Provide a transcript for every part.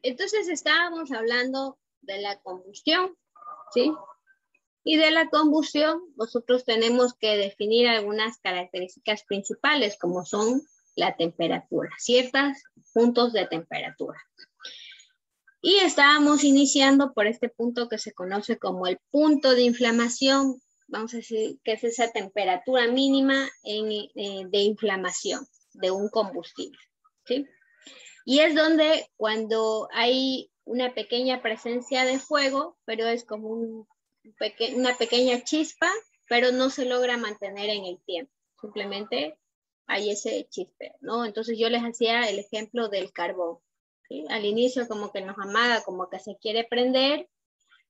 Entonces estábamos hablando de la combustión, ¿sí? Y de la combustión nosotros tenemos que definir algunas características principales como son la temperatura, ciertos puntos de temperatura. Y estábamos iniciando por este punto que se conoce como el punto de inflamación, vamos a decir que es esa temperatura mínima de inflamación de un combustible, ¿sí? Y es donde cuando hay una pequeña presencia de fuego, pero es como una pequeña chispa, pero no se logra mantener en el tiempo. Simplemente hay ese chispeo, ¿no? Entonces yo les hacía el ejemplo del carbón, ¿sí? Al inicio como que nos amaga, como que se quiere prender,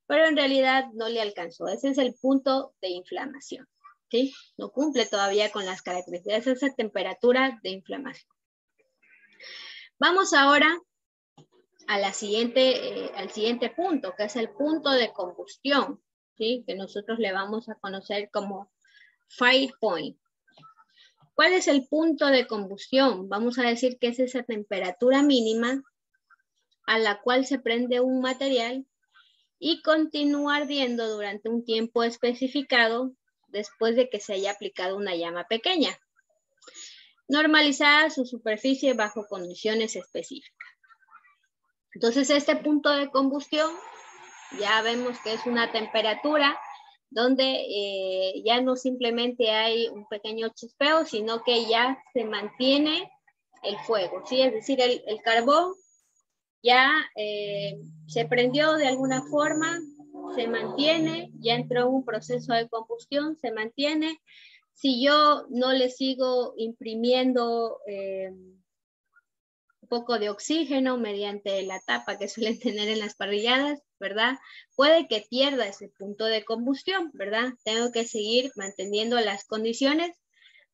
pero en realidad no le alcanzó. Ese es el punto de inflamación, ¿sí? No cumple todavía con las características de esa temperatura de inflamación. Vamos ahora a al siguiente punto, que es el punto de combustión, ¿sí? Que nosotros le vamos a conocer como fire point. ¿Cuál es el punto de combustión? Vamos a decir que es esa temperatura mínima a la cual se prende un material y continúa ardiendo durante un tiempo especificado después de que se haya aplicado una llama pequeña, normalizada su superficie bajo condiciones específicas. Entonces, este punto de combustión ya vemos que es una temperatura donde ya no simplemente hay un pequeño chispeo, sino que ya se mantiene el fuego, ¿sí? Es decir, el carbón ya se prendió de alguna forma, se mantiene, ya entró en un proceso de combustión, se mantiene. Si yo no le sigo imprimiendo un poco de oxígeno mediante la tapa que suelen tener en las parrilladas, ¿verdad? Puede que pierda ese punto de combustión, ¿verdad? Tengo que seguir manteniendo las condiciones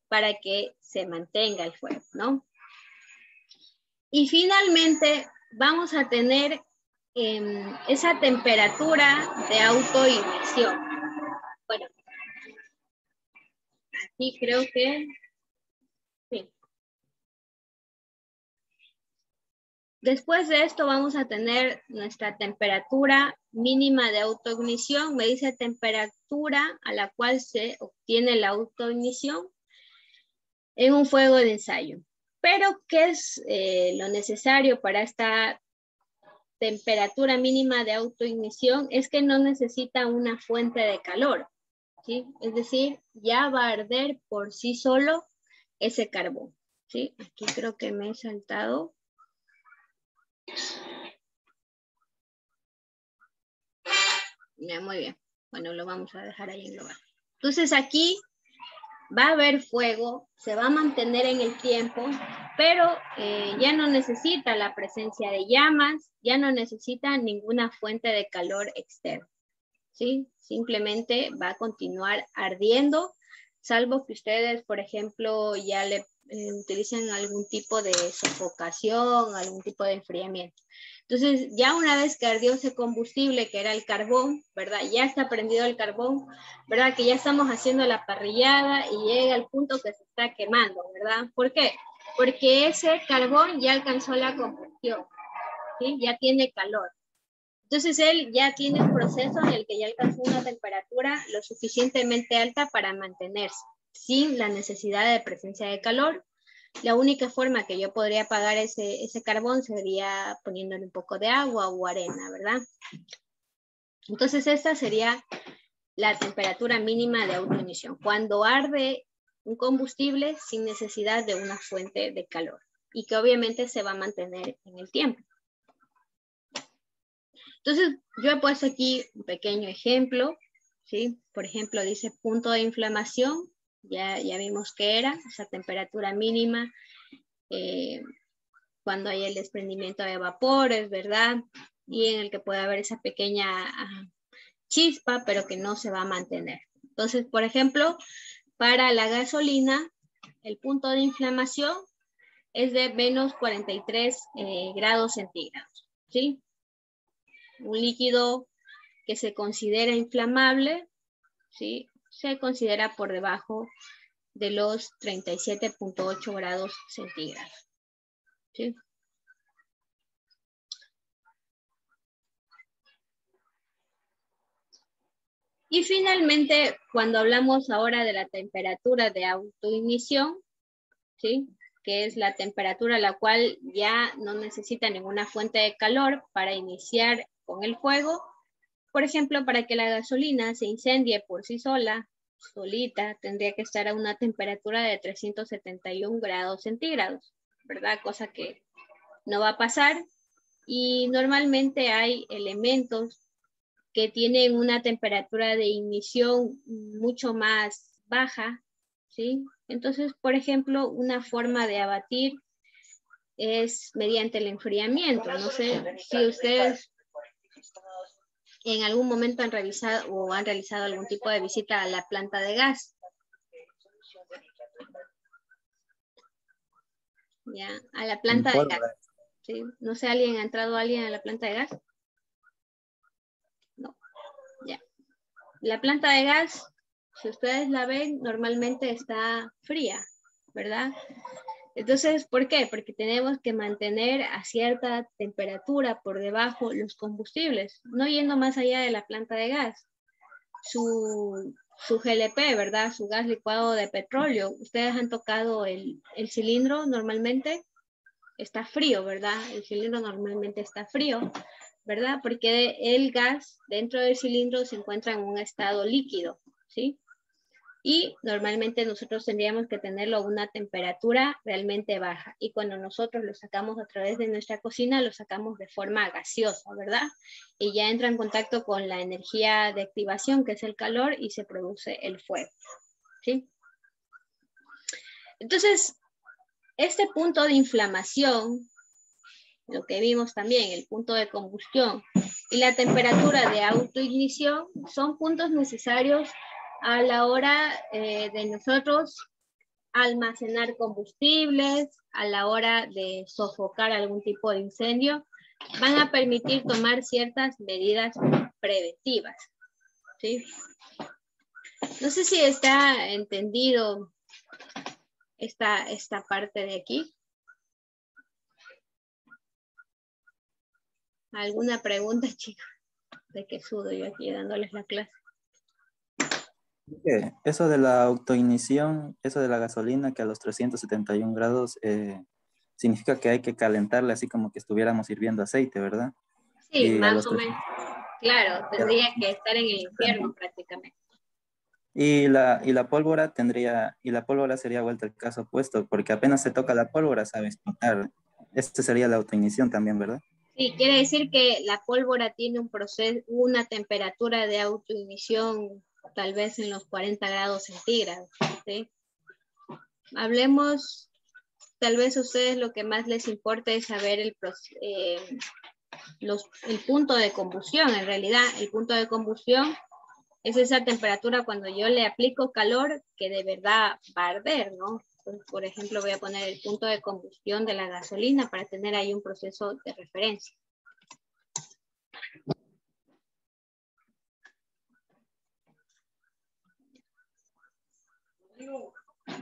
para que se mantenga el fuego, ¿no? Y finalmente vamos a tener esa temperatura de autoignición. Bueno, aquí creo que sí. Después de esto vamos a tener nuestra temperatura mínima de autoignición. Me dice temperatura a la cual se obtiene la autoignición en un fuego de ensayo. Pero, ¿qué es lo necesario para esta temperatura mínima de autoignición? Es que no necesita una fuente de calor, ¿sí? Es decir, ya va a arder por sí solo ese carbón, ¿sí? Aquí creo que me he saltado. Ya, muy bien. Bueno, lo vamos a dejar ahí en global. Entonces aquí va a haber fuego, se va a mantener en el tiempo, pero ya no necesita la presencia de llamas, ya no necesita ninguna fuente de calor externo, ¿sí? Simplemente va a continuar ardiendo, salvo que ustedes, por ejemplo, ya le utilicen algún tipo de sofocación, algún tipo de enfriamiento. Entonces, ya una vez que ardió ese combustible, que era el carbón, ¿verdad? Ya está prendido el carbón, ¿verdad? Que ya estamos haciendo la parrillada y llega al punto que se está quemando, ¿verdad? ¿Por qué? Porque ese carbón ya alcanzó la combustión, ¿sí? Ya tiene calor. Entonces, él ya tiene un proceso en el que ya alcanzó una temperatura lo suficientemente alta para mantenerse, sin la necesidad de presencia de calor. La única forma que yo podría apagar ese carbón sería poniéndole un poco de agua o arena, ¿verdad? Entonces esta sería la temperatura mínima de autoignición, cuando arde un combustible sin necesidad de una fuente de calor y que obviamente se va a mantener en el tiempo. Entonces yo he puesto aquí un pequeño ejemplo, ¿sí? Por ejemplo, dice punto de inflamación, ya vimos que era esa temperatura mínima cuando hay el desprendimiento de vapores, ¿verdad? Y en el que puede haber esa pequeña chispa, pero que no se va a mantener. Entonces, por ejemplo, para la gasolina, el punto de inflamación es de menos 43 grados centígrados, ¿sí? Un líquido que se considera inflamable, ¿sí? Se considera por debajo de los 37.8 grados centígrados, ¿sí? Y finalmente, cuando hablamos ahora de la temperatura de autoignición, ¿sí? Que es la temperatura a la cual ya no necesita ninguna fuente de calor para iniciar con el fuego. Por ejemplo, para que la gasolina se incendie por sí sola, solita, tendría que estar a una temperatura de 371 grados centígrados, ¿verdad? Cosa que no va a pasar. Y normalmente hay elementos que tienen una temperatura de ignición mucho más baja, ¿sí? Entonces, por ejemplo, una forma de abatir es mediante el enfriamiento. No sé si ustedes en algún momento han revisado o han realizado algún tipo de visita a la planta de gas. Ya, a la planta de gas. ¿Sí? No sé, ¿alguien ha entrado a la planta de gas? No, ya. La planta de gas, si ustedes la ven, normalmente está fría, ¿verdad? Entonces, ¿por qué? Porque tenemos que mantener a cierta temperatura por debajo los combustibles, no yendo más allá de la planta de gas. Su GLP, ¿verdad? Su gas licuado de petróleo. Ustedes han tocado el cilindro normalmente. Está frío, ¿verdad? El cilindro normalmente está frío, ¿verdad? Porque el gas dentro del cilindro se encuentra en un estado líquido, ¿sí? Y normalmente nosotros tendríamos que tenerlo a una temperatura realmente baja. Y cuando nosotros lo sacamos a través de nuestra cocina, lo sacamos de forma gaseosa, ¿verdad? Y ya entra en contacto con la energía de activación, que es el calor, y se produce el fuego, ¿sí? Entonces, este punto de inflamación, lo que vimos también, el punto de combustión y la temperatura de autoignición, son puntos necesarios a la hora de nosotros almacenar combustibles, a la hora de sofocar algún tipo de incendio, van a permitir tomar ciertas medidas preventivas, ¿sí? No sé si está entendido esta parte de aquí. ¿Alguna pregunta, chicos? De que sudo yo aquí dándoles la clase. Eso de la autoignición, eso de la gasolina que a los 371 grados significa que hay que calentarla así como que estuviéramos hirviendo aceite, ¿verdad? Sí, Y a más los o menos. Claro, tendría que estar en el infierno prácticamente. Y la pólvora sería vuelta el caso opuesto, porque apenas se toca la pólvora sabe explotar. Este sería la autoignición también, ¿verdad? Sí, quiere decir que la pólvora tiene un proceso, una temperatura de autoignición tal vez en los 40 grados centígrados, ¿sí? Hablemos, tal vez a ustedes lo que más les importa es saber el punto de combustión. En realidad, el punto de combustión es esa temperatura cuando yo le aplico calor que de verdad va a arder, ¿no? Entonces, por ejemplo, voy a poner el punto de combustión de la gasolina para tener ahí un proceso de referencia.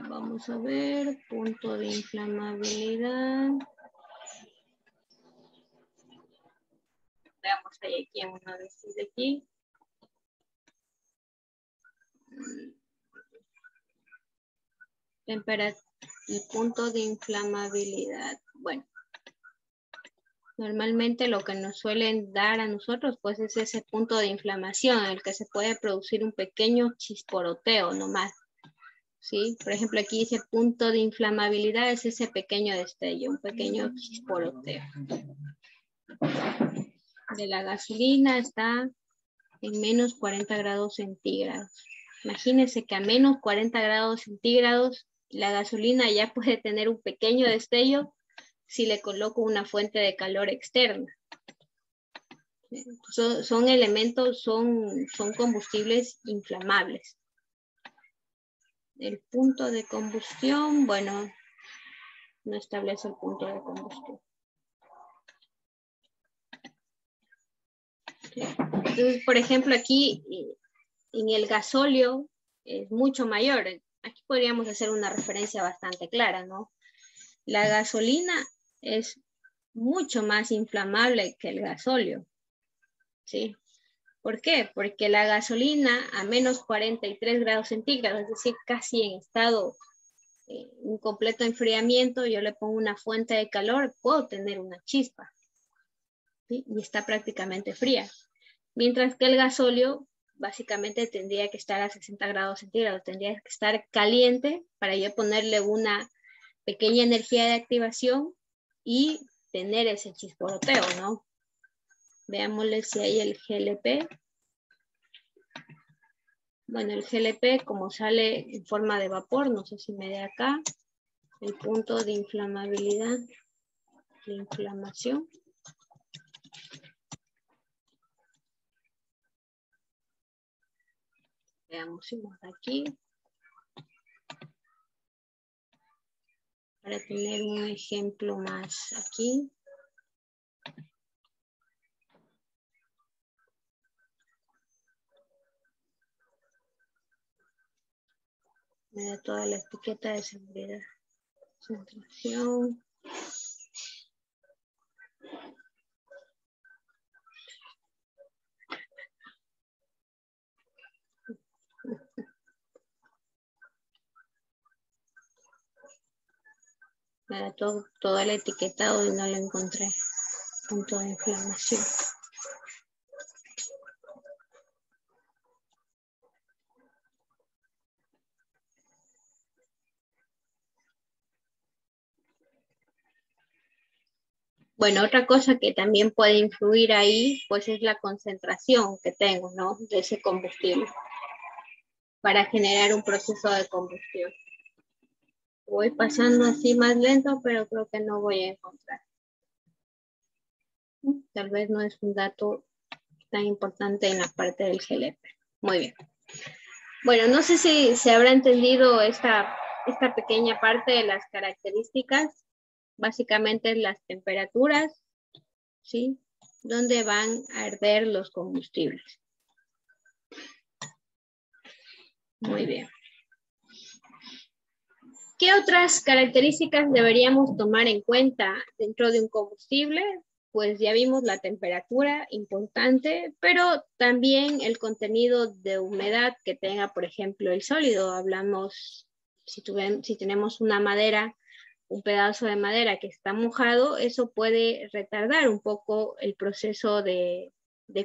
Vamos a ver, punto de inflamabilidad. Veamos ahí aquí en uno de estos de aquí. El punto de inflamabilidad. Bueno, normalmente lo que nos suelen dar a nosotros pues es ese punto de inflamación en el que se puede producir un pequeño chisporoteo nomás. ¿Sí? Por ejemplo, aquí dice punto de inflamabilidad, es ese pequeño destello, un pequeño chisporoteo. De la gasolina está en menos 40 grados centígrados. Imagínense que a menos 40 grados centígrados la gasolina ya puede tener un pequeño destello si le coloco una fuente de calor externa. Son elementos, son combustibles inflamables. El punto de combustión, bueno, no establece el punto de combustión. Entonces, por ejemplo, aquí en el gasóleo es mucho mayor. Aquí podríamos hacer una referencia bastante clara, ¿no? La gasolina es mucho más inflamable que el gasóleo, ¿sí? ¿Por qué? Porque la gasolina a menos 43 grados centígrados, es decir, casi en estado un completo enfriamiento, yo le pongo una fuente de calor, puedo tener una chispa, ¿sí? Y está prácticamente fría. Mientras que el gasóleo básicamente tendría que estar a 60 grados centígrados, tendría que estar caliente para yo ponerle una pequeña energía de activación y tener ese chisporroteo, ¿no? Veámosle si hay el GLP. Bueno, el GLP como sale en forma de vapor, no sé si me da acá, el punto de inflamabilidad, de inflamación. Veamos si nos da aquí. Para tener un ejemplo más aquí. Me da toda la etiqueta de seguridad. Concentración. Me da todo el etiquetado y no lo encontré. Punto de inflamación. Bueno, otra cosa que también puede influir ahí, pues es la concentración que tengo, ¿no? De ese combustible para generar un proceso de combustión. Voy pasando así más lento, pero creo que no voy a encontrar. Tal vez no es un dato tan importante en la parte del GLP. Muy bien. Bueno, no sé si se habrá entendido esta pequeña parte de las características. Básicamente las temperaturas, ¿sí? Donde van a arder los combustibles. Muy bien. ¿Qué otras características deberíamos tomar en cuenta dentro de un combustible? Pues ya vimos la temperatura, importante, pero también el contenido de humedad que tenga, por ejemplo, el sólido. Hablamos, si tenemos una madera, un pedazo de madera que está mojado, eso puede retardar un poco el proceso de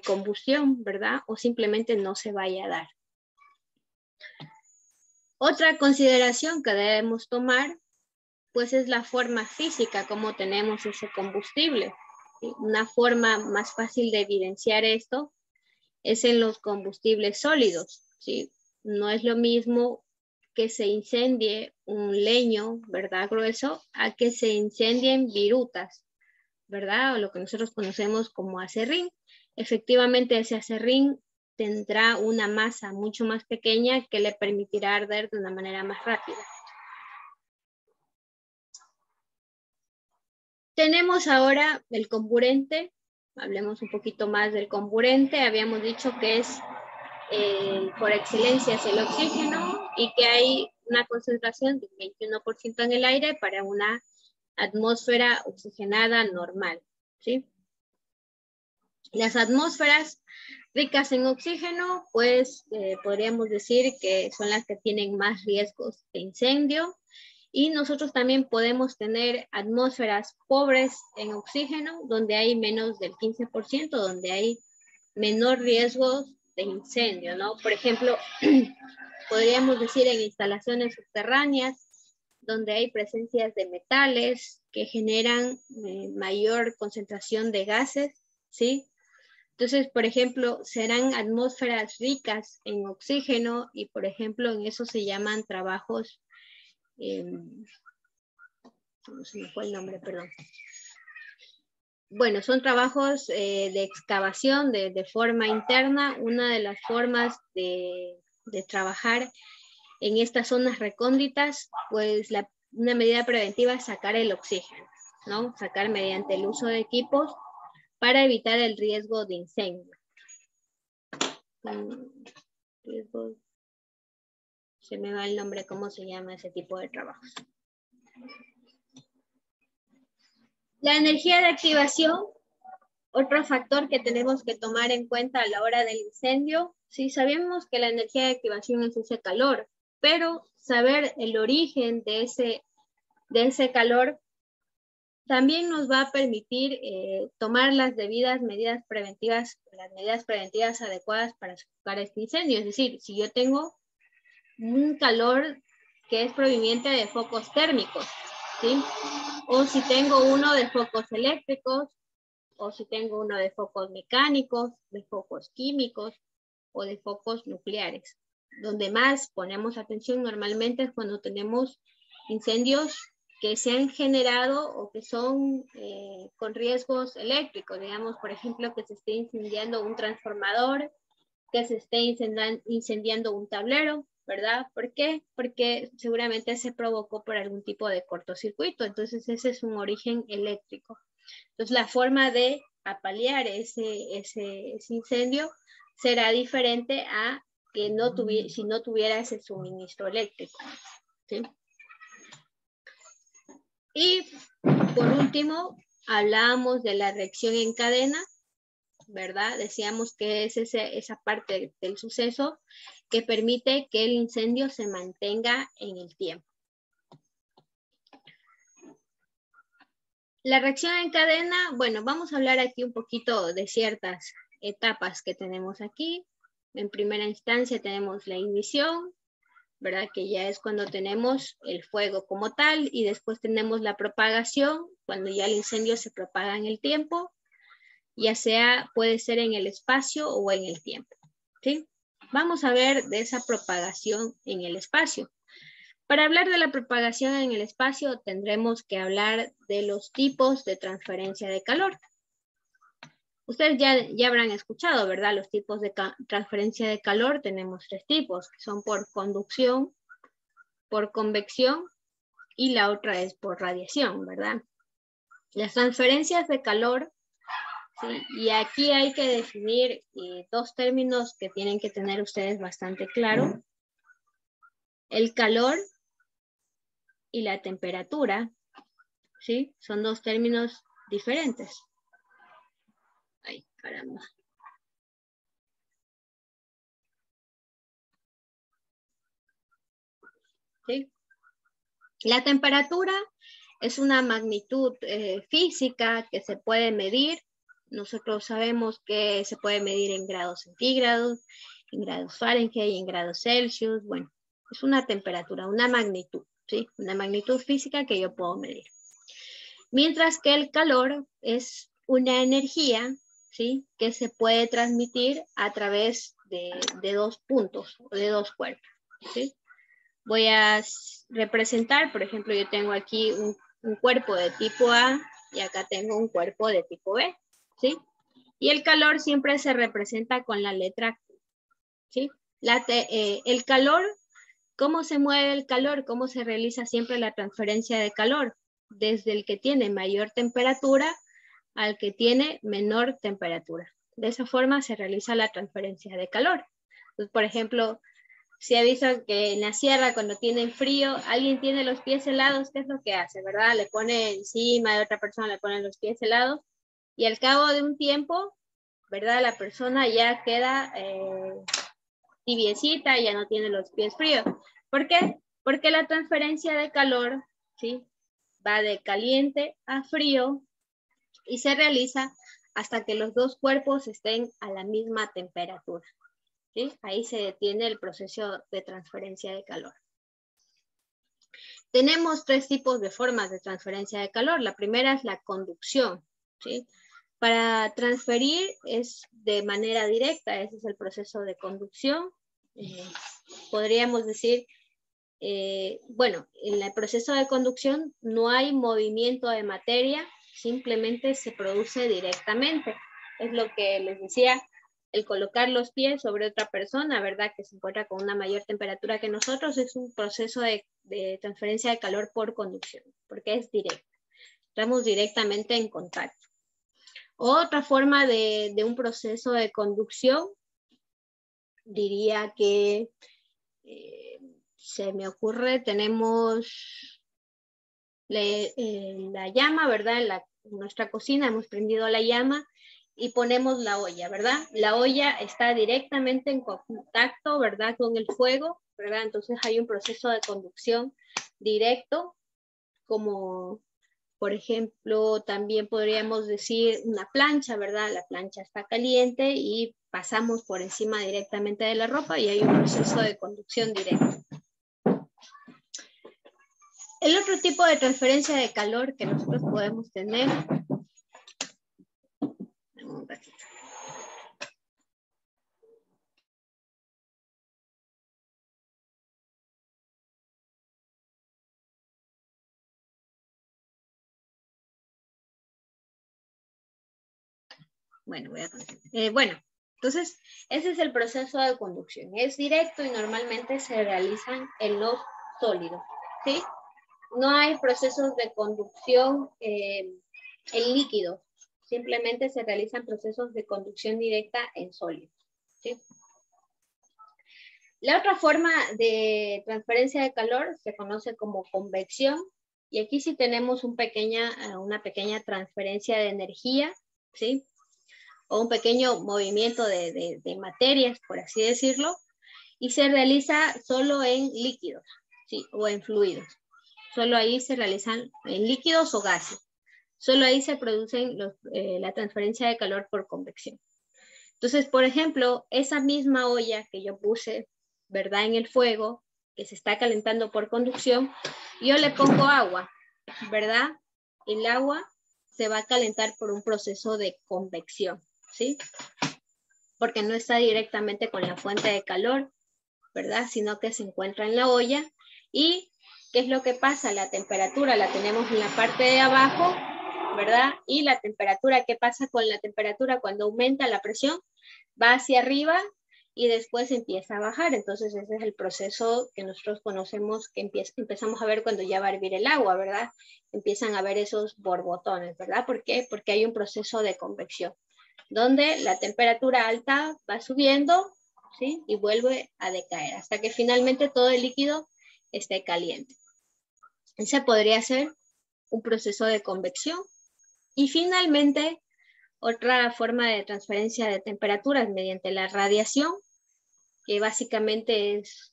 combustión, ¿verdad? O simplemente no se vaya a dar. Otra consideración que debemos tomar, pues es la forma física, como tenemos ese combustible. Una forma más fácil de evidenciar esto es en los combustibles sólidos, ¿sí? No es lo mismo que se incendie un leño, ¿verdad? Grueso, a que se incendien virutas, ¿verdad? O lo que nosotros conocemos como acerrín. Efectivamente, ese acerrín tendrá una masa mucho más pequeña que le permitirá arder de una manera más rápida. Tenemos ahora el comburente. Hablemos un poquito más del comburente. Habíamos dicho que es por excelencia es el oxígeno y que hay una concentración de 21% en el aire para una atmósfera oxigenada normal, ¿sí? Las atmósferas ricas en oxígeno, pues podríamos decir que son las que tienen más riesgos de incendio, y nosotros también podemos tener atmósferas pobres en oxígeno, donde hay menos del 15%, donde hay menor riesgo de incendio, ¿no? Por ejemplo, podríamos decir en instalaciones subterráneas, donde hay presencias de metales que generan mayor concentración de gases, ¿sí? Entonces, por ejemplo, serán atmósferas ricas en oxígeno y, por ejemplo, en eso se llaman trabajos, no se me fue el nombre, perdón. Bueno, son trabajos de excavación de forma interna. Una de las formas de trabajar en estas zonas recónditas, pues una medida preventiva es sacar el oxígeno, ¿no? Sacar mediante el uso de equipos para evitar el riesgo de incendio. Se me va el nombre, ¿cómo se llama ese tipo de trabajos? La energía de activación, Otro factor que tenemos que tomar en cuenta a la hora del incendio, sí sabemos que la energía de activación es ese calor, pero saber el origen de ese calor también nos va a permitir tomar las debidas medidas preventivas, las medidas preventivas adecuadas para sofocar este incendio. Es decir, si yo tengo un calor que es proveniente de focos térmicos, ¿sí? O si tengo uno de focos eléctricos, o si tengo uno de focos mecánicos, de focos químicos o de focos nucleares. Donde más ponemos atención normalmente es cuando tenemos incendios que se han generado o que son con riesgos eléctricos, digamos, por ejemplo, que se esté incendiando un transformador, que se esté incendiando un tablero, ¿verdad? ¿Por qué? Porque seguramente se provocó por algún tipo de cortocircuito, entonces ese es un origen eléctrico. Entonces la forma de apalear ese incendio será diferente a que si no tuviera ese suministro eléctrico, ¿sí? Y por último, hablábamos de la reacción en cadena, ¿verdad? Decíamos que es esa parte del suceso que permite que el incendio se mantenga en el tiempo. La reacción en cadena, bueno, vamos a hablar aquí un poquito de ciertas etapas que tenemos aquí. En primera instancia tenemos la ignición, ¿verdad? Que ya es cuando tenemos el fuego como tal, y después tenemos la propagación, cuando ya el incendio se propaga en el tiempo, ya sea, puede ser en el espacio o en el tiempo, ¿sí? Vamos a ver de esa propagación en el espacio. Para hablar de la propagación en el espacio, tendremos que hablar de los tipos de transferencia de calor. Ustedes ya habrán escuchado, ¿verdad? Los tipos de transferencia de calor, tenemos 3 tipos, que son por conducción, por convección, y la otra es por radiación, ¿verdad? Las transferencias de calor, ¿sí? Y aquí hay que definir 2 términos que tienen que tener ustedes bastante claro. El calor y la temperatura, ¿sí? Son 2 términos diferentes. Ay, caramba. ¿Sí? La temperatura es una magnitud física que se puede medir. Nosotros sabemos que se puede medir en grados centígrados, en grados Fahrenheit, en grados Celsius. Bueno, es una temperatura, una magnitud, ¿sí? Una magnitud física que yo puedo medir. Mientras que el calor es una energía, ¿sí? Que se puede transmitir a través de 2 puntos o de 2 cuerpos, ¿sí? Voy a representar, por ejemplo, yo tengo aquí un cuerpo de tipo A y acá tengo un cuerpo de tipo B, ¿sí? Y el calor siempre se representa con la letra Q, ¿sí? El calor, ¿cómo se mueve el calor? ¿Cómo se realiza siempre la transferencia de calor? Desde el que tiene mayor temperatura al que tiene menor temperatura. De esa forma se realiza la transferencia de calor. Entonces, por ejemplo, si avisan que en la sierra cuando tienen frío, alguien tiene los pies helados, ¿qué es lo que hace, verdad? Le pone encima de otra persona, le ponen los pies helados, y al cabo de un tiempo, ¿verdad? La persona ya queda tibiecita, ya no tiene los pies fríos. ¿Por qué? Porque la transferencia de calor, ¿sí? Va de caliente a frío y se realiza hasta que los 2 cuerpos estén a la misma temperatura. ¿Sí? Ahí se detiene el proceso de transferencia de calor. Tenemos 3 tipos de formas de transferencia de calor. La primera es la conducción, ¿sí? Para transferir es de manera directa, ese es el proceso de conducción. Podríamos decir, bueno, en el proceso de conducción no hay movimiento de materia, simplemente se produce directamente. Es lo que les decía, el colocar los pies sobre otra persona, ¿verdad? Que se encuentra con una mayor temperatura que nosotros, es un proceso de transferencia de calor por conducción, porque es directo. Estamos directamente en contacto. Otra forma de un proceso de conducción, diría que se me ocurre, tenemos la llama, ¿verdad? En nuestra cocina hemos prendido la llama y ponemos la olla, ¿verdad? La olla está directamente en contacto, ¿verdad? Con el fuego, ¿verdad? Entonces hay un proceso de conducción directo, como por ejemplo, también podríamos decir una plancha, ¿verdad? La plancha está caliente y pasamos por encima directamente de la ropa y hay un proceso de conducción directo. El otro tipo de transferencia de calor que nosotros podemos tener. Un ratito. Bueno, entonces ese es el proceso de conducción. Es directo y normalmente se realizan en los sólidos, ¿sí? No hay procesos de conducción en líquidos. Simplemente se realizan procesos de conducción directa en sólidos, ¿sí? La otra forma de transferencia de calor se conoce como convección. Y aquí sí tenemos una pequeña transferencia de energía, ¿sí? O un pequeño movimiento de materias, por así decirlo, y se realiza solo en líquidos, ¿sí? O en fluidos. Solo ahí se realizan en líquidos o gases. Solo ahí se producen la transferencia de calor por convección. Entonces, por ejemplo, esa misma olla que yo puse, ¿verdad? En el fuego, que se está calentando por conducción, yo le pongo agua, ¿verdad? El agua se va a calentar por un proceso de convección, ¿sí? Porque no está directamente con la fuente de calor, ¿verdad? Sino que se encuentra en la olla. ¿Y qué es lo que pasa? La temperatura la tenemos en la parte de abajo, ¿verdad? Y la temperatura, ¿qué pasa con la temperatura? Cuando aumenta la presión, va hacia arriba y después empieza a bajar. Entonces ese es el proceso que nosotros conocemos, que empezamos a ver cuando ya va a hervir el agua, ¿verdad? Empiezan a ver esos borbotones, ¿verdad? ¿Por qué? Porque hay un proceso de convección, donde la temperatura alta va subiendo, ¿sí? Y vuelve a decaer, hasta que finalmente todo el líquido esté caliente. Ese podría ser un proceso de convección. Y finalmente, otra forma de transferencia de temperaturas mediante la radiación, que básicamente es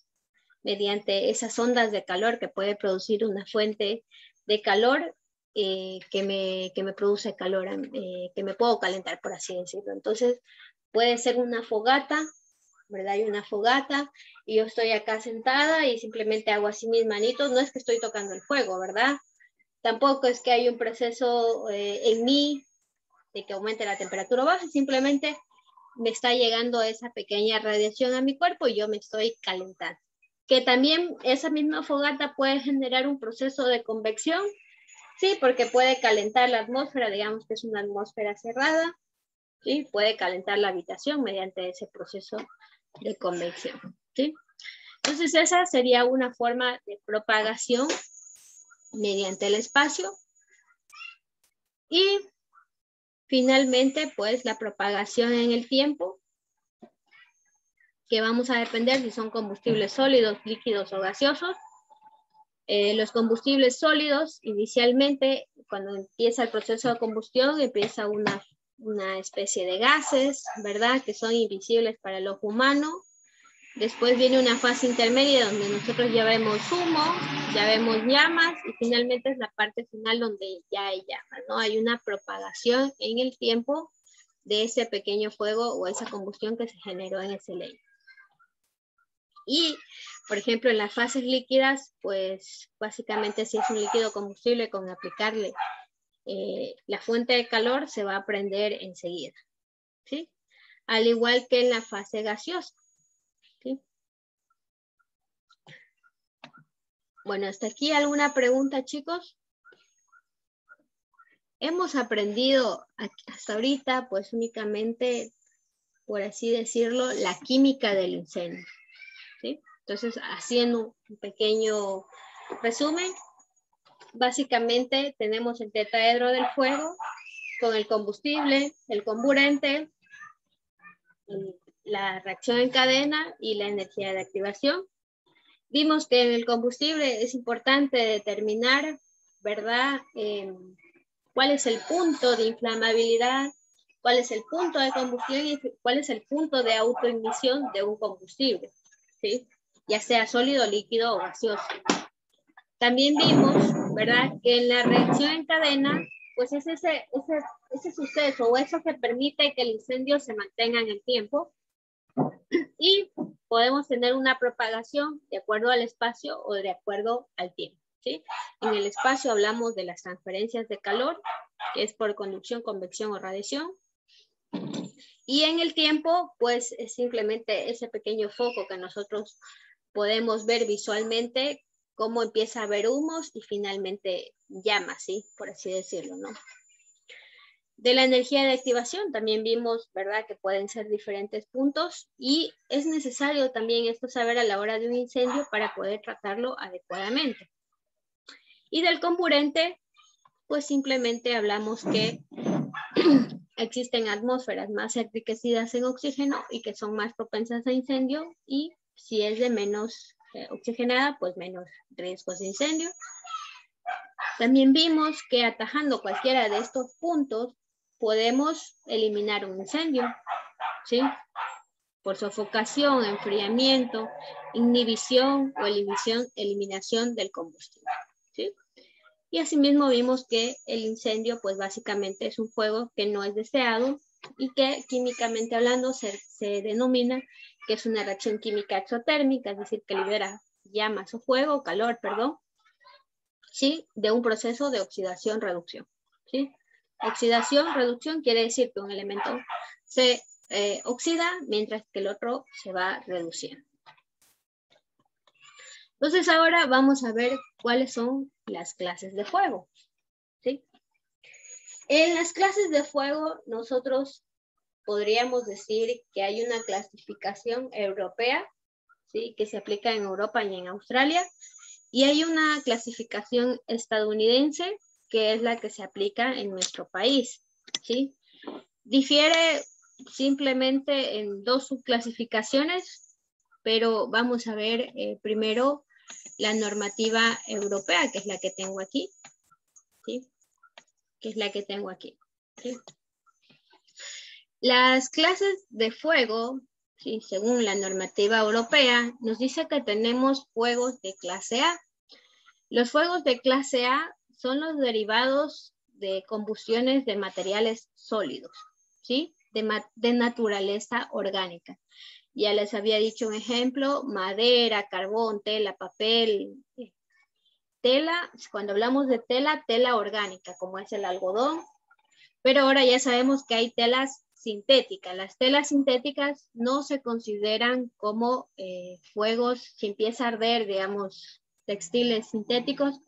mediante esas ondas de calor que puede producir una fuente de calor que me produce calor, que me puedo calentar, por así decirlo. Entonces, puede ser una fogata, ¿verdad? Hay una fogata y yo estoy acá sentada y simplemente hago así mis manitos. No es que estoy tocando el fuego, ¿verdad? Tampoco es que hay un proceso en mí de que aumente la temperatura baja, simplemente me está llegando esa pequeña radiación a mi cuerpo y yo me estoy calentando. Que también esa misma fogata puede generar un proceso de convección, sí, porque puede calentar la atmósfera, digamos que es una atmósfera cerrada, ¿sí? Puede calentar la habitación mediante ese proceso de convección, ¿sí? Entonces esa sería una forma de propagación mediante el espacio. Y finalmente, pues la propagación en el tiempo, que vamos a depender si son combustibles sólidos, líquidos o gaseosos. Los combustibles sólidos, inicialmente, cuando empieza el proceso de combustión, empieza una especie de gases, ¿verdad? Que son invisibles para el ojo humano. Después viene una fase intermedia donde nosotros ya vemos humo, ya vemos llamas y finalmente es la parte final donde ya hay llamas, ¿no? Hay una propagación en el tiempo de ese pequeño fuego o esa combustión que se generó en ese leño. Y, por ejemplo, en las fases líquidas, pues básicamente si es un líquido combustible, con aplicarle la fuente de calor se va a prender enseguida, ¿sí? Al igual que en la fase gaseosa, ¿sí? Bueno, hasta aquí alguna pregunta, chicos. Hemos aprendido hasta ahorita, pues únicamente, por así decirlo, la química del incendio, ¿sí? Entonces, haciendo un pequeño resumen, básicamente tenemos el tetraedro del fuego con el combustible, el comburente, la reacción en cadena y la energía de activación. Vimos que en el combustible es importante determinar, ¿verdad? ¿Cuál es el punto de inflamabilidad? cuál es el punto de combustión y cuál es el punto de autoignición de un combustible, ¿sí? Ya sea sólido, líquido o gaseoso. También vimos, ¿verdad?, que en la reacción en cadena, pues es ese suceso o eso que permite que el incendio se mantenga en el tiempo y podemos tener una propagación de acuerdo al espacio o de acuerdo al tiempo, ¿sí? En el espacio hablamos de las transferencias de calor, que es por conducción, convección o radiación. Y en el tiempo, pues es simplemente ese pequeño foco que nosotros podemos ver visualmente, cómo empieza a haber humos y finalmente llamas, ¿sí? Por así decirlo, ¿no? De la energía de activación también vimos, ¿verdad?, que pueden ser diferentes puntos y es necesario también esto saber a la hora de un incendio para poder tratarlo adecuadamente. Y del comburente, pues simplemente hablamos que existen atmósferas más enriquecidas en oxígeno y que son más propensas a incendio y si es de menos oxigenada, pues menos riesgos de incendio. También vimos que atajando cualquiera de estos puntos podemos eliminar un incendio, ¿sí? Por sofocación, enfriamiento, inhibición o eliminación del combustible, ¿sí? Y asimismo vimos que el incendio, pues básicamente es un fuego que no es deseado y que químicamente hablando se denomina que es una reacción química exotérmica, es decir, que libera llamas o fuego, calor, perdón, ¿sí? De un proceso de oxidación-reducción, ¿sí? Oxidación-reducción quiere decir que un elemento se oxida mientras que el otro se va reduciendo. Entonces ahora vamos a ver cuáles son las clases de fuego, ¿sí? En las clases de fuego nosotros podríamos decir que hay una clasificación europea, ¿sí?, que se aplica en Europa y en Australia, y hay una clasificación estadounidense que es la que se aplica en nuestro país, ¿sí? Difiere simplemente en dos subclasificaciones, pero vamos a ver primero la normativa europea, que es la que tengo aquí, ¿sí? Que es la que tengo aquí, ¿sí? Las clases de fuego, ¿sí?, según la normativa europea, nos dice que tenemos fuegos de clase A. Los fuegos de clase A son los derivados de combustiones de materiales sólidos, ¿sí?, de naturaleza orgánica. Ya les había dicho un ejemplo: madera, carbón, tela, papel. Tela, cuando hablamos de tela, tela orgánica, como es el algodón, pero ahora ya sabemos que hay telas sintéticas. Las telas sintéticas no se consideran como fuegos, si empieza a arder, digamos, textiles sintéticos,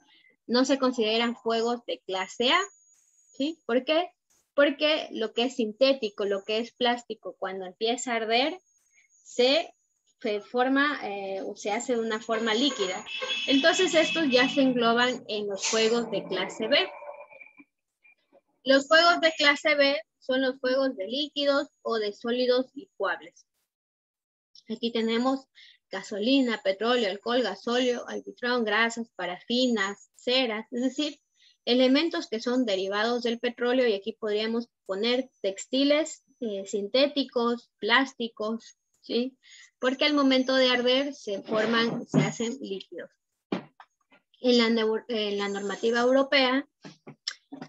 no se consideran fuegos de clase A, ¿sí? ¿Por qué? Porque lo que es sintético, lo que es plástico, cuando empieza a arder, se forma o se hace de una forma líquida. Entonces estos ya se engloban en los fuegos de clase B. Los fuegos de clase B son los fuegos de líquidos o de sólidos licuables. Aquí tenemos gasolina, petróleo, alcohol, gasóleo, alquitrán, grasas, parafinas, ceras, es decir, elementos que son derivados del petróleo, y aquí podríamos poner textiles sintéticos, plásticos, ¿sí? Porque al momento de arder se hacen líquidos. En la normativa europea,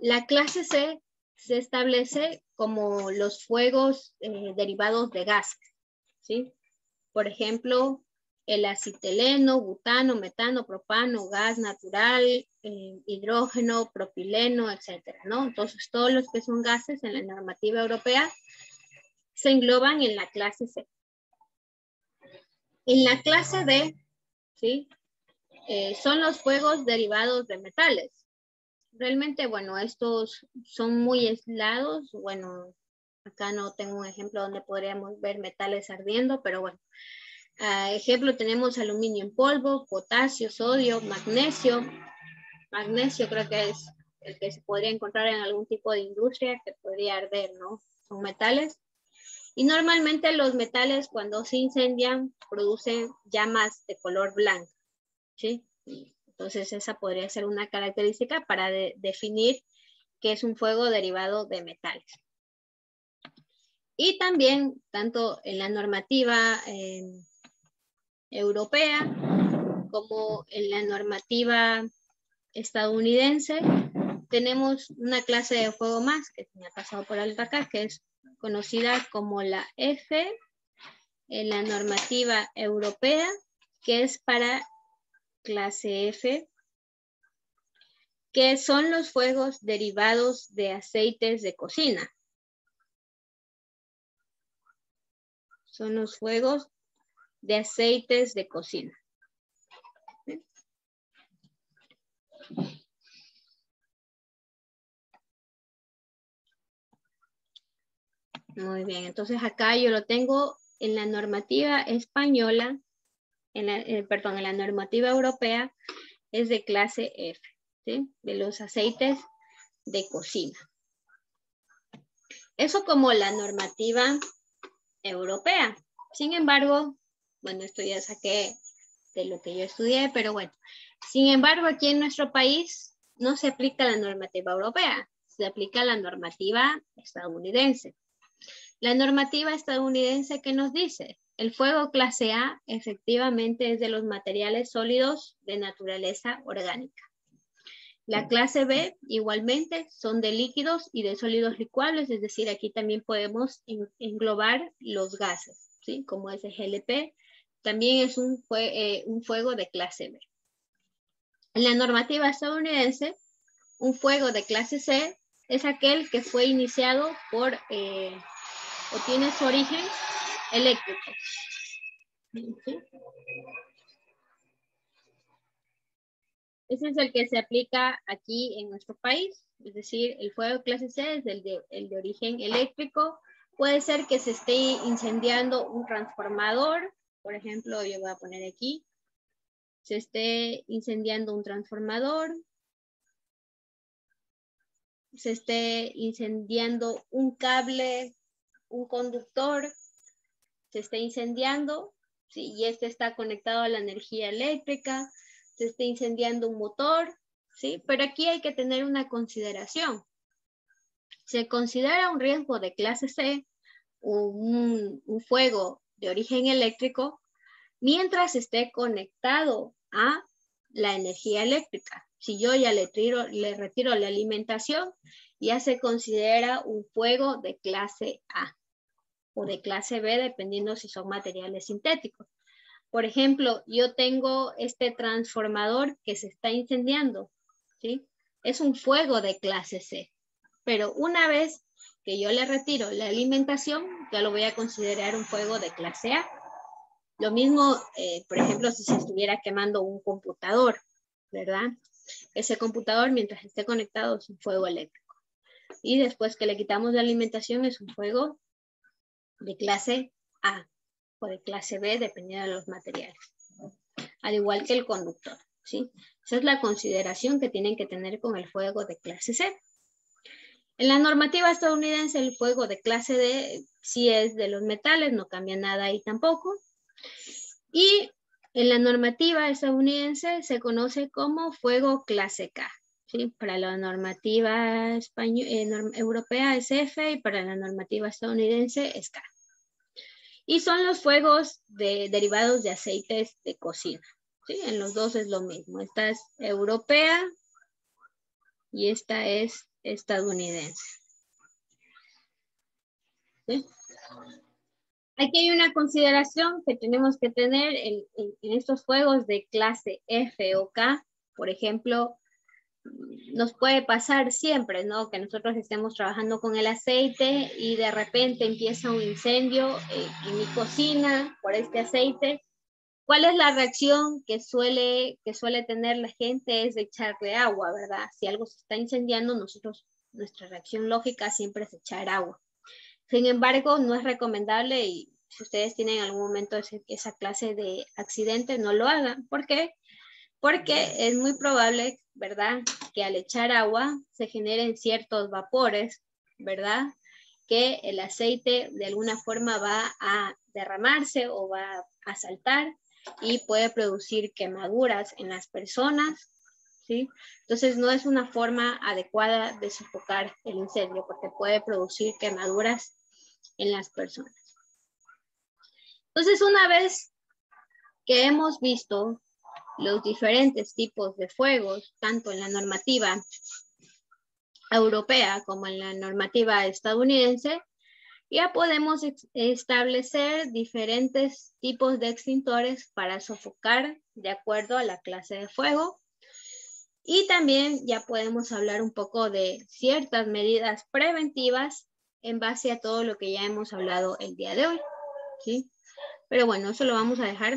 la clase C se establece como los fuegos derivados de gases, ¿sí? Por ejemplo, el acetileno, butano, metano, propano, gas natural, hidrógeno, propileno, etcétera, ¿no? Entonces, todos los que son gases en la normativa europea se engloban en la clase C. En la clase D, ¿sí?, son los fuegos derivados de metales. Realmente, bueno, estos son muy aislados. Bueno, acá no tengo un ejemplo donde podríamos ver metales ardiendo, pero bueno. Ejemplo, tenemos aluminio en polvo, potasio, sodio, magnesio. Magnesio creo que es el que se podría encontrar en algún tipo de industria que podría arder, ¿no? Son metales. Y normalmente los metales, cuando se incendian, producen llamas de color blanco, ¿sí? Entonces esa podría ser una característica para definir que es un fuego derivado de metales. Y también, tanto en la normativa europea como en la normativa estadounidense, tenemos una clase de fuego más que se me ha pasado por alto acá, que es conocida como la F en la normativa europea, que es para clase F, que son los fuegos derivados de aceites de cocina. Son los fuegos de aceites de cocina. Muy bien, entonces acá yo lo tengo en la normativa española, perdón, en la normativa europea es de clase F, ¿sí? De los aceites de cocina. Eso como la normativa europea. Sin embargo, bueno, esto ya saqué de lo que yo estudié, pero bueno. Sin embargo, aquí en nuestro país no se aplica la normativa europea, se aplica la normativa estadounidense. La normativa estadounidense, ¿qué nos dice? El fuego clase A efectivamente es de los materiales sólidos de naturaleza orgánica. La clase B, igualmente, son de líquidos y de sólidos licuables, es decir, aquí también podemos englobar los gases, ¿sí? Como ese GLP, también es un fuego de clase B. En la normativa estadounidense, un fuego de clase C es aquel que fue iniciado por, o tiene su origen eléctrico. ¿Sí? Ese es el que se aplica aquí en nuestro país, es decir, el fuego clase C es el de origen eléctrico. Puede ser que se esté incendiando un transformador, por ejemplo, yo voy a poner aquí, se esté incendiando un transformador, se esté incendiando un cable, un conductor, se esté incendiando, ¿sí? Y este está conectado a la energía eléctrica, se esté incendiando un motor, ¿sí? Pero aquí hay que tener una consideración. Se considera un riesgo de clase C, un fuego de origen eléctrico, mientras esté conectado a la energía eléctrica. Si yo ya le retiro la alimentación, ya se considera un fuego de clase A o de clase B, dependiendo si son materiales sintéticos. Por ejemplo, yo tengo este transformador que se está incendiando, ¿sí? Es un fuego de clase C, pero una vez que yo le retiro la alimentación, ya lo voy a considerar un fuego de clase A. Lo mismo, por ejemplo, si se estuviera quemando un computador, ¿verdad? Ese computador, mientras esté conectado, es un fuego eléctrico. Y después que le quitamos la alimentación, es un fuego de clase A o de clase B, dependiendo de los materiales. Al igual que el conductor, ¿sí? Esa es la consideración que tienen que tener con el fuego de clase C. En la normativa estadounidense, el fuego de clase D sí es de los metales, no cambia nada ahí tampoco. Y en la normativa estadounidense se conoce como fuego clase K, ¿sí? Para la normativa europea es F y para la normativa estadounidense es K. Y son los fuegos derivados de aceites de cocina, ¿sí? En los dos es lo mismo. Esta es europea y esta es estadounidense, ¿sí? Aquí hay una consideración que tenemos que tener en estos fuegos de clase F o K. Por ejemplo, nos puede pasar siempre, ¿no? Que nosotros estemos trabajando con el aceite y de repente empieza un incendio en mi cocina por este aceite. ¿Cuál es la reacción que suele tener la gente? Es de echarle agua, ¿verdad? Si algo se está incendiando, nuestra reacción lógica siempre es echar agua. Sin embargo, no es recomendable y si ustedes tienen en algún momento esa clase de accidente, no lo hagan. ¿Por qué? Porque es muy probable, ¿verdad? Que al echar agua se generen ciertos vapores, ¿verdad? Que el aceite de alguna forma va a derramarse o va a saltar y puede producir quemaduras en las personas, ¿sí? Entonces no es una forma adecuada de sofocar el incendio porque puede producir quemaduras en las personas. Entonces, una vez que hemos visto los diferentes tipos de fuegos, tanto en la normativa europea como en la normativa estadounidense, ya podemos establecer diferentes tipos de extintores para sofocar de acuerdo a la clase de fuego. Y también ya podemos hablar un poco de ciertas medidas preventivas en base a todo lo que ya hemos hablado el día de hoy, ¿sí? Pero bueno, eso lo vamos a dejar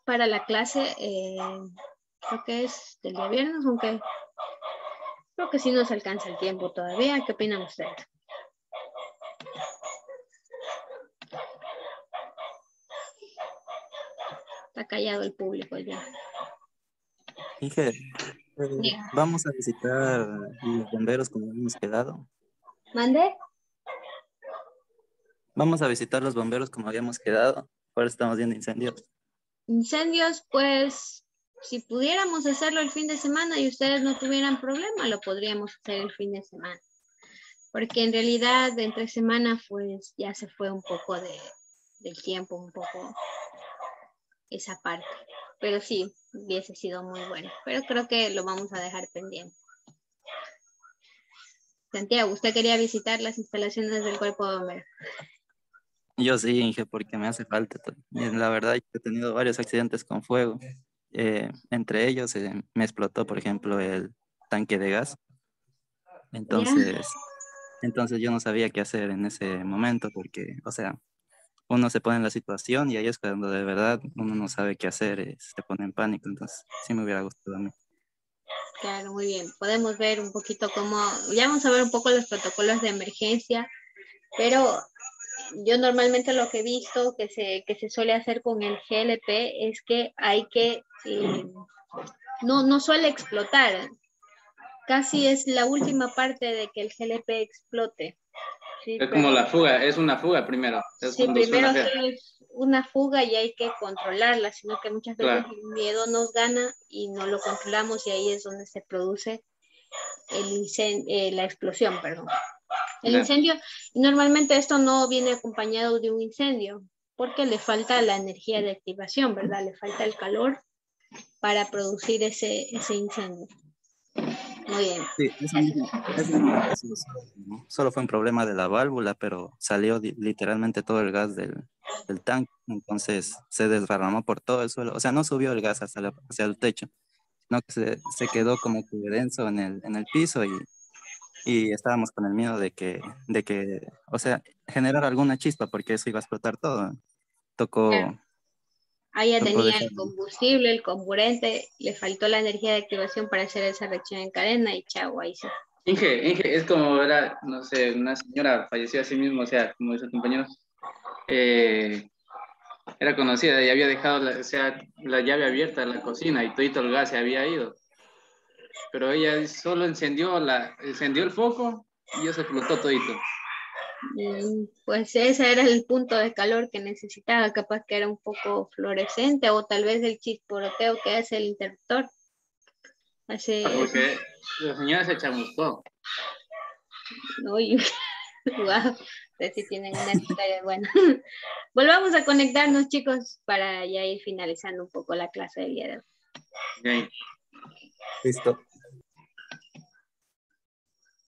para la clase, creo que es del día viernes, aunque creo que sí nos alcanza el tiempo todavía. ¿Qué opinan ustedes? Está callado el público ya. Inge, Diga. vamos a visitar los bomberos como habíamos quedado. ¿Mande? Vamos a visitar los bomberos como habíamos quedado. Ahora estamos viendo incendios. Incendios, pues, si pudiéramos hacerlo el fin de semana y ustedes no tuvieran problema, lo podríamos hacer el fin de semana. Porque en realidad, entre semana, pues, ya se fue un poco del tiempo, un poco esa parte. Pero sí, hubiese sido muy bueno. Pero creo que lo vamos a dejar pendiente. Santiago, ¿usted quería visitar las instalaciones del Cuerpo de Bomberos? Yo sí, Inge, porque me hace falta. La verdad, yo he tenido varios accidentes con fuego. Entre ellos me explotó, por ejemplo, el tanque de gas. ¿Ya? Entonces yo no sabía qué hacer en ese momento porque, o sea, uno se pone en la situación y ahí es cuando de verdad uno no sabe qué hacer, se pone en pánico. Entonces sí me hubiera gustado a mí. Claro, muy bien. Podemos ver un poquito cómo, ya vamos a ver un poco los protocolos de emergencia, pero yo normalmente lo que he visto que se suele hacer con el GLP es que hay que, no suele explotar, casi es la última parte de que el GLP explote. Sí, Es como pero la fuga, es una fuga primero. Es sí, cuando suena primero fea. solo es una fuga y hay que controlarla, sino que muchas veces Claro. el miedo nos gana y no lo controlamos y ahí es donde se produce la explosión, perdón. El Ya. incendio, normalmente esto no viene acompañado de un incendio, porque le falta la energía de activación, ¿verdad? Le falta el calor para producir ese incendio. Muy bien. Sí, eso mismo me pasó. Solo fue un problema de la válvula, pero salió literalmente todo el gas del tanque. Entonces se desparramó por todo el suelo. O sea, no subió el gas hacia el techo, sino que se quedó como que denso en el piso y estábamos con el miedo de que, o sea, generar alguna chispa porque eso iba a explotar todo. Claro. Tocó, Ahí ya tocó tenía dejar. el combustible, el comburente, le faltó la energía de activación para hacer esa reacción en cadena y chao, ahí se. Inge, es como era, no sé, una señora falleció así mismo, o sea, como dice el compañero, era conocida y había dejado o sea, la llave abierta de la cocina y todo el gas se había ido. Pero ella solo encendió el foco y ya se explotó todito. Pues ese era el punto de calor que necesitaba, capaz que era un poco fluorescente o tal vez el chisporoteo que hace el interruptor. Porque la señora se chamuscó. Uy, wow, si tienen una historia buena. Volvamos a conectarnos, chicos, para ya ir finalizando un poco la clase del día de hoy. Okay. Listo.